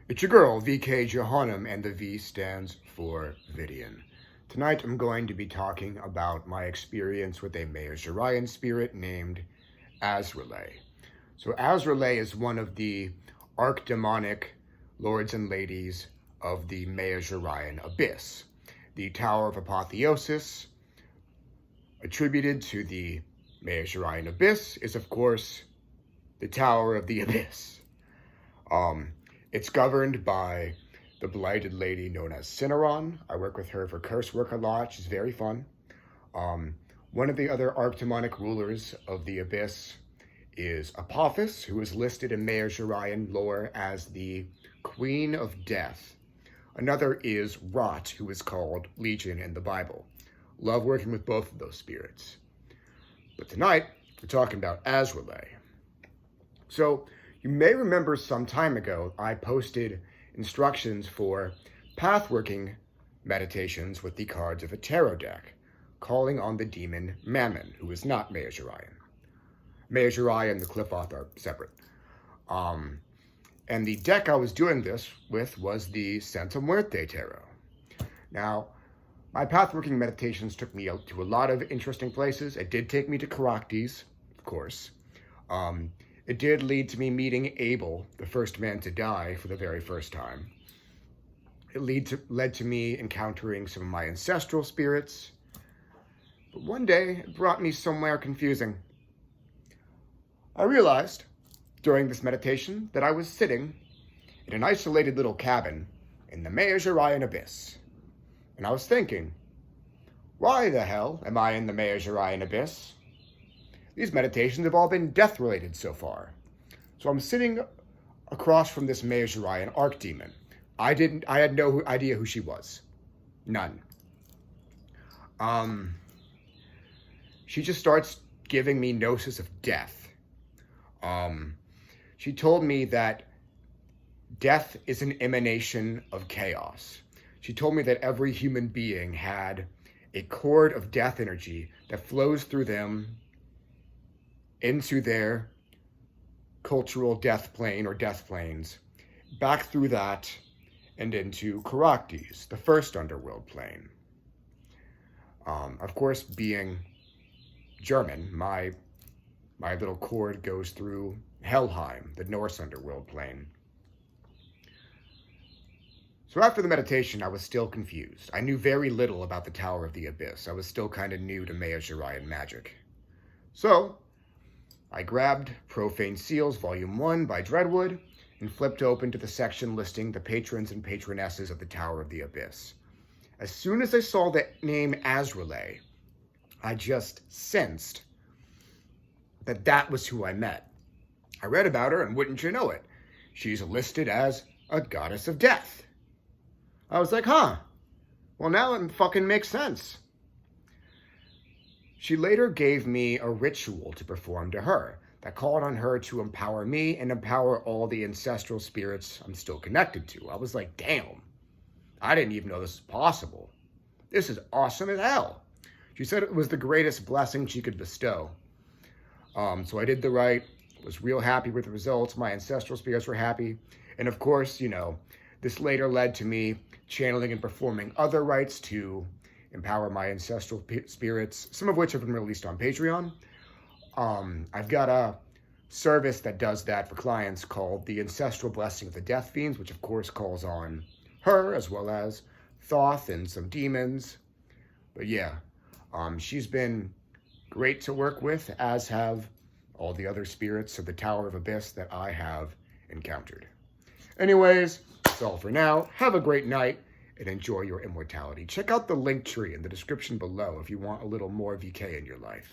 It's your girl, VK Johannem, and the V stands for Vidian. Tonight I'm going to be talking about my experience with a Maergzjirahian spirit named Azraleigh. So Azraleigh is one of the archdemonic lords and ladies of the Maergzjirahian abyss. The Tower of Apotheosis, attributed to the Maergzjirahian abyss, is of course the Tower of the Abyss. It's governed by the blighted lady known as Cinnamon. I work with her for curse work a lot. She's very fun. One of the other archdemonic rulers of the Abyss is Apophis, who is listed in Maergzjirahian lore as the Queen of Death. Another is Rot, who is called Legion in the Bible. Love working with both of those spirits. But tonight, we're talking about Azraleigh. So, you may remember some time ago, I posted instructions for pathworking meditations with the cards of a tarot deck, calling on the demon Mammon, who is not Maergzjirahian. Maergzjirahiah and the Qliphoth are separate. And the deck I was doing this with was the Santa Muerte Tarot. Now, my pathworking meditations took me to a lot of interesting places. It did take me to Caractères, of course. It did lead to me meeting Abel, the first man to die, for the very first time. It led to me encountering some of my ancestral spirits. But one day, it brought me somewhere confusing. I realized, during this meditation, that I was sitting in an isolated little cabin in the Maergzjirahian abyss. And I was thinking, why the hell am I in the Maergzjirahian abyss? These meditations have all been death-related so far. So I'm sitting across from this Maergzjirahian archdemon. I had no idea who she was. None. She just starts giving me gnosis of death. She told me that death is an emanation of chaos. She told me that every human being had a cord of death energy that flows through them into their cultural death plane or death planes, back through that and into Caractères, the first underworld plane. Of course, being German, my little cord goes through Helheim, the Norse underworld plane. So after the meditation, I was still confused. I knew very little about the Tower of the Abyss. I was still kind of new to Maergzjirahian magic. So I grabbed Profane Seals, Volume 1 by Dreadwood, and flipped open to the section listing the patrons and patronesses of the Tower of the Abyss. As soon as I saw the name Azraleigh, I just sensed that was who I met. I read about her, and wouldn't you know it, she's listed as a goddess of death. I was like, huh, well now it fucking makes sense. She later gave me a ritual to perform to her that called on her to empower me and empower all the ancestral spirits I'm still connected to. I was like, damn, I didn't even know this was possible. This is awesome as hell. She said it was the greatest blessing she could bestow. So I did the rite, was real happy with the results. My ancestral spirits were happy. And of course, this later led to me channeling and performing other rites to empower my ancestral spirits, some of which have been released on Patreon. I've got a service that does that for clients called the Ancestral Blessing of the Death Fiends, which of course calls on her as well as Thoth and some demons. But yeah, she's been great to work with, as have all the other spirits of the Tower of Abyss that I have encountered. Anyways, that's all for now. Have a great night and enjoy your immortality. Check out the link tree in the description below if you want a little more VK in your life.